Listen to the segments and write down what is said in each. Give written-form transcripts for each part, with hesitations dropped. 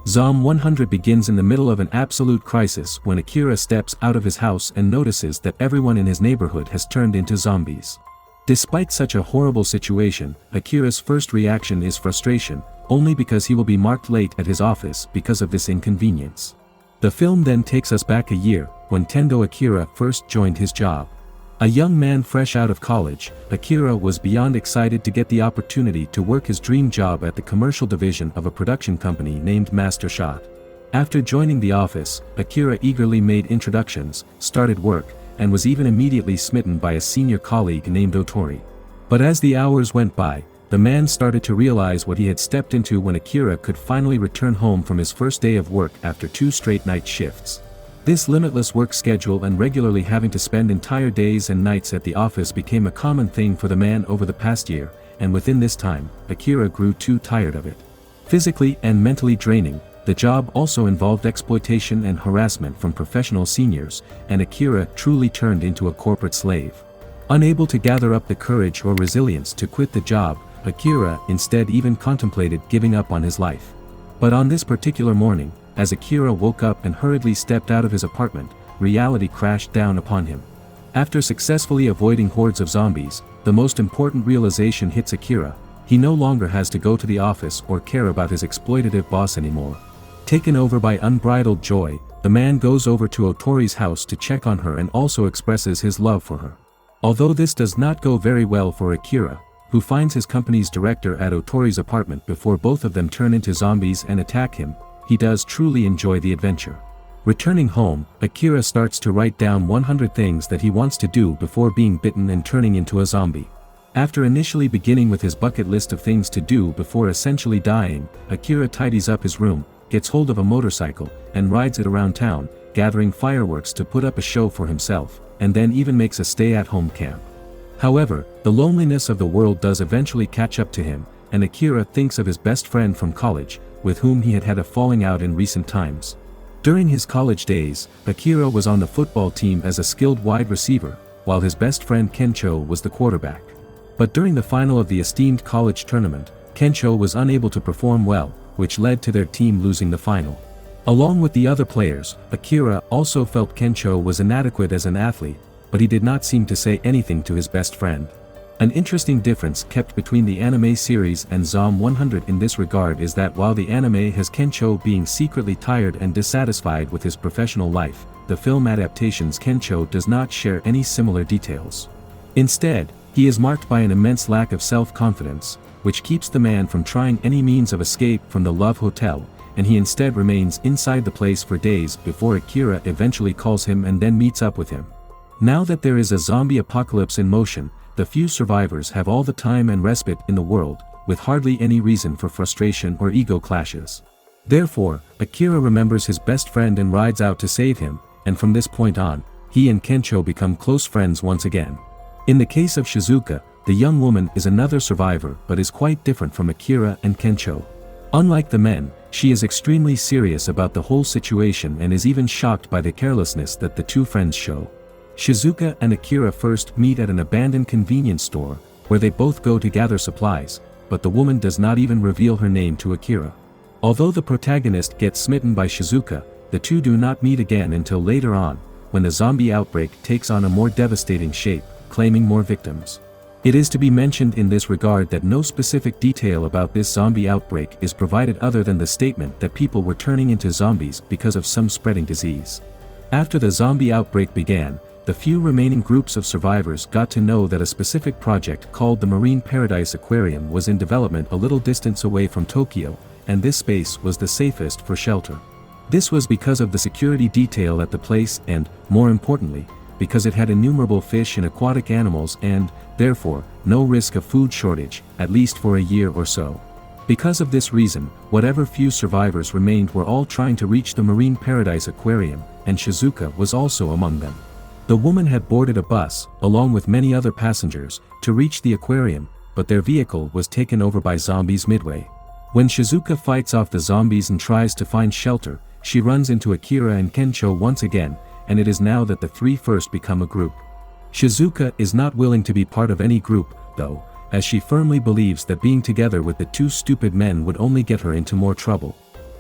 Zom 100 begins in the middle of an absolute crisis when Akira steps out of his house and notices that everyone in his neighborhood has turned into zombies. Despite such a horrible situation, Akira's first reaction is frustration, only because he will be marked late at his office because of this inconvenience. The film then takes us back a year, when Tendo Akira first joined his job. A young man fresh out of college, Akira was beyond excited to get the opportunity to work his dream job at the commercial division of a production company named Master Shot. After joining the office, Akira eagerly made introductions, started work, and was even immediately smitten by a senior colleague named Otori. But as the hours went by, the man started to realize what he had stepped into when Akira could finally return home from his first day of work after 2 straight night shifts. This limitless work schedule and regularly having to spend entire days and nights at the office became a common thing for the man over the past year, and within this time, Akira grew too tired of it. Physically and mentally draining, the job also involved exploitation and harassment from professional seniors, and Akira truly turned into a corporate slave. Unable to gather up the courage or resilience to quit the job, Akira instead even contemplated giving up on his life. But on this particular morning, as Akira woke up and hurriedly stepped out of his apartment, reality crashed down upon him. After successfully avoiding hordes of zombies, the most important realization hits Akira: he no longer has to go to the office or care about his exploitative boss anymore. Taken over by unbridled joy, the man goes over to Otori's house to check on her and also expresses his love for her. Although this does not go very well for Akira, who finds his company's director at Otori's apartment before both of them turn into zombies and attack him, he does truly enjoy the adventure. Returning home, Akira starts to write down 100 things that he wants to do before being bitten and turning into a zombie. After initially beginning with his bucket list of things to do before essentially dying, Akira tidies up his room, gets hold of a motorcycle, and rides it around town, gathering fireworks to put up a show for himself, and then even makes a stay-at-home camp. However, the loneliness of the world does eventually catch up to him, and Akira thinks of his best friend from college, with whom he had had a falling out in recent times. During his college days, Akira was on the football team as a skilled wide receiver, while his best friend Kencho was the quarterback. But during the final of the esteemed college tournament, Kencho was unable to perform well, which led to their team losing the final. Along with the other players, Akira also felt Kencho was inadequate as an athlete, but he did not seem to say anything to his best friend. An interesting difference kept between the anime series and Zom 100 in this regard is that while the anime has Kencho being secretly tired and dissatisfied with his professional life, the film adaptation's Kencho does not share any similar details. Instead, he is marked by an immense lack of self-confidence, which keeps the man from trying any means of escape from the Love Hotel, and he instead remains inside the place for days before Akira eventually calls him and then meets up with him. Now that there is a zombie apocalypse in motion, the few survivors have all the time and respite in the world, with hardly any reason for frustration or ego clashes. Therefore, Akira remembers his best friend and rides out to save him, and from this point on, he and Kencho become close friends once again. In the case of Shizuka, the young woman is another survivor but is quite different from Akira and Kencho. Unlike the men, she is extremely serious about the whole situation and is even shocked by the carelessness that the two friends show. Shizuka and Akira first meet at an abandoned convenience store, where they both go to gather supplies, but the woman does not even reveal her name to Akira. Although the protagonist gets smitten by Shizuka, the two do not meet again until later on, when the zombie outbreak takes on a more devastating shape, claiming more victims. It is to be mentioned in this regard that no specific detail about this zombie outbreak is provided other than the statement that people were turning into zombies because of some spreading disease. After the zombie outbreak began, the few remaining groups of survivors got to know that a specific project called the Marine Paradise Aquarium was in development a little distance away from Tokyo, and this space was the safest for shelter. This was because of the security detail at the place and, more importantly, because it had innumerable fish and aquatic animals and, therefore, no risk of food shortage, at least for a year or so. Because of this reason, whatever few survivors remained were all trying to reach the Marine Paradise Aquarium, and Shizuka was also among them. The woman had boarded a bus, along with many other passengers, to reach the aquarium, but their vehicle was taken over by zombies midway. When Shizuka fights off the zombies and tries to find shelter, she runs into Akira and Kencho once again, and it is now that the three first become a group. Shizuka is not willing to be part of any group, though, as she firmly believes that being together with the two stupid men would only get her into more trouble.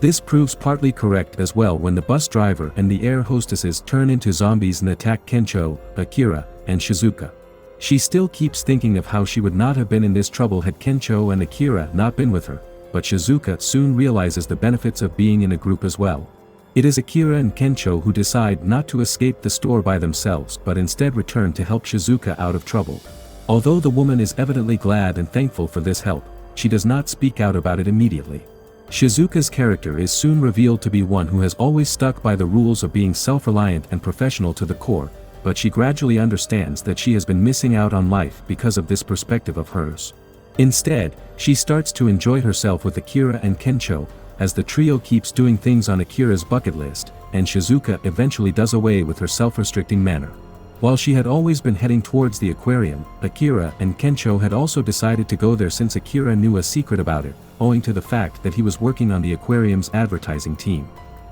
This proves partly correct as well when the bus driver and the air hostesses turn into zombies and attack Kencho, Akira, and Shizuka. She still keeps thinking of how she would not have been in this trouble had Kencho and Akira not been with her, but Shizuka soon realizes the benefits of being in a group as well. It is Akira and Kencho who decide not to escape the store by themselves but instead return to help Shizuka out of trouble. Although the woman is evidently glad and thankful for this help, she does not speak out about it immediately. Shizuka's character is soon revealed to be one who has always stuck by the rules of being self-reliant and professional to the core, but she gradually understands that she has been missing out on life because of this perspective of hers. Instead, she starts to enjoy herself with Akira and Kencho, as the trio keeps doing things on Akira's bucket list, and Shizuka eventually does away with her self-restricting manner. While she had always been heading towards the aquarium, Akira and Kencho had also decided to go there since Akira knew a secret about it, owing to the fact that he was working on the aquarium's advertising team.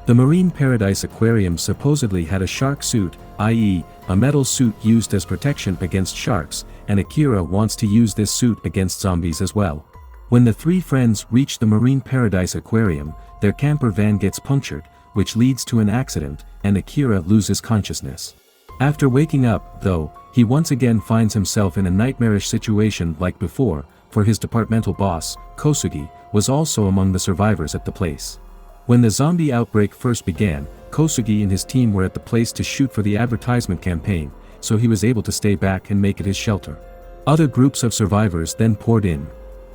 The Marine Paradise Aquarium supposedly had a shark suit, i.e., a metal suit used as protection against sharks, and Akira wants to use this suit against zombies as well. When the three friends reach the Marine Paradise Aquarium, their camper van gets punctured, which leads to an accident, and Akira loses consciousness. After waking up, though, he once again finds himself in a nightmarish situation like before, for his departmental boss, Kosugi, was also among the survivors at the place. When the zombie outbreak first began, Kosugi and his team were at the place to shoot for the advertisement campaign, so he was able to stay back and make it his shelter. Other groups of survivors then poured in.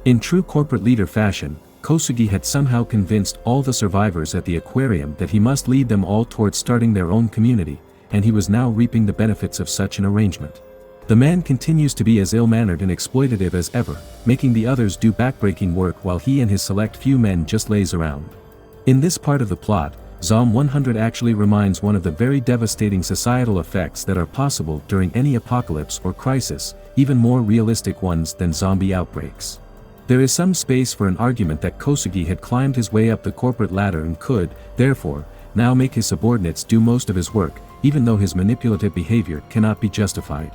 In true corporate leader fashion, Kosugi had somehow convinced all the survivors at the aquarium that he must lead them all towards starting their own community, and he was now reaping the benefits of such an arrangement. The man continues to be as ill-mannered and exploitative as ever, making the others do backbreaking work while he and his select few men just laze around. In this part of the plot, Zom 100 actually reminds one of the very devastating societal effects that are possible during any apocalypse or crisis, even more realistic ones than zombie outbreaks. There is some space for an argument that Kosugi had climbed his way up the corporate ladder and could, therefore, now make his subordinates do most of his work, even though his manipulative behavior cannot be justified.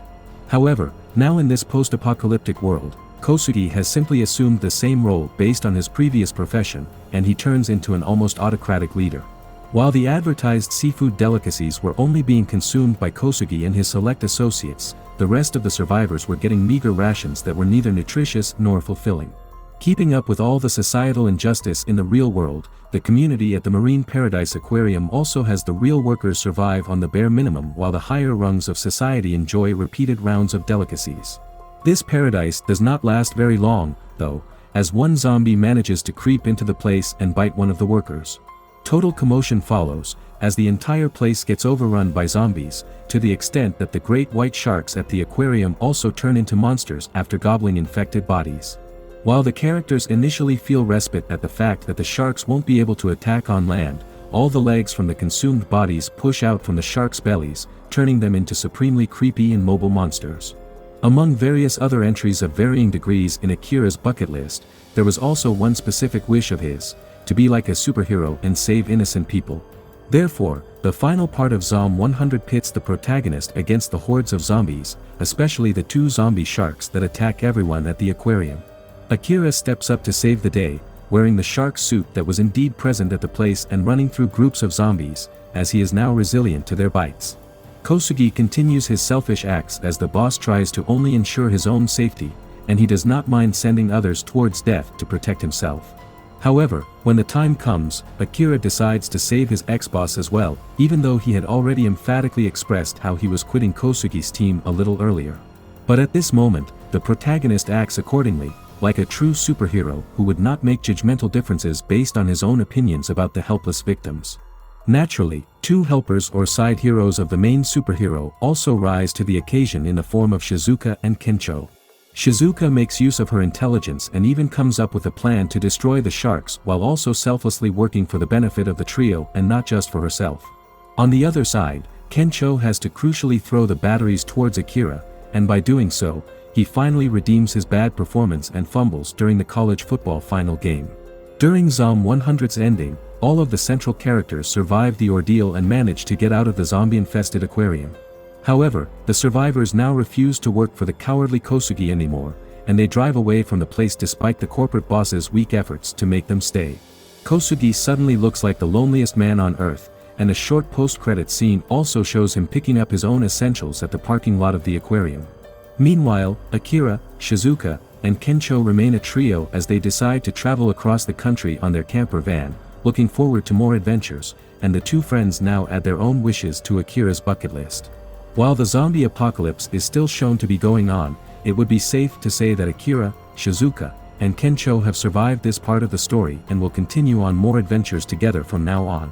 However, now in this post-apocalyptic world, Kosugi has simply assumed the same role based on his previous profession, and he turns into an almost autocratic leader. While the advertised seafood delicacies were only being consumed by Kosugi and his select associates, the rest of the survivors were getting meager rations that were neither nutritious nor fulfilling. Keeping up with all the societal injustice in the real world, the community at the Marine Paradise Aquarium also has the real workers survive on the bare minimum while the higher rungs of society enjoy repeated rounds of delicacies. This paradise does not last very long, though, as one zombie manages to creep into the place and bite one of the workers. Total commotion follows, as the entire place gets overrun by zombies, to the extent that the great white sharks at the aquarium also turn into monsters after gobbling infected bodies. While the characters initially feel respite at the fact that the sharks won't be able to attack on land, all the legs from the consumed bodies push out from the sharks' bellies, turning them into supremely creepy and mobile monsters. Among various other entries of varying degrees in Akira's bucket list, there was also one specific wish of his, to be like a superhero and save innocent people. Therefore, the final part of Zom 100 pits the protagonist against the hordes of zombies, especially the two zombie sharks that attack everyone at the aquarium. Akira steps up to save the day, wearing the shark suit that was indeed present at the place and running through groups of zombies, as he is now resilient to their bites. Kosugi continues his selfish acts as the boss tries to only ensure his own safety, and he does not mind sending others towards death to protect himself. However, when the time comes, Akira decides to save his ex-boss as well, even though he had already emphatically expressed how he was quitting Kosugi's team a little earlier. But at this moment, the protagonist acts accordingly, like a true superhero who would not make judgmental differences based on his own opinions about the helpless victims. Naturally, two helpers or side heroes of the main superhero also rise to the occasion in the form of Shizuka and Kencho. Shizuka makes use of her intelligence and even comes up with a plan to destroy the sharks while also selflessly working for the benefit of the trio and not just for herself. On the other side, Kencho has to crucially throw the batteries towards Akira, and by doing so, he finally redeems his bad performance and fumbles during the college football final game. During Zom 100's ending, all of the central characters survive the ordeal and manage to get out of the zombie-infested aquarium. However, the survivors now refuse to work for the cowardly Kosugi anymore, and they drive away from the place despite the corporate boss's weak efforts to make them stay. Kosugi suddenly looks like the loneliest man on earth, and a short post-credit scene also shows him picking up his own essentials at the parking lot of the aquarium. Meanwhile, Akira, Shizuka, and Kencho remain a trio as they decide to travel across the country on their camper van, looking forward to more adventures, and the two friends now add their own wishes to Akira's bucket list. While the zombie apocalypse is still shown to be going on, it would be safe to say that Akira, Shizuka, and Kencho have survived this part of the story and will continue on more adventures together from now on.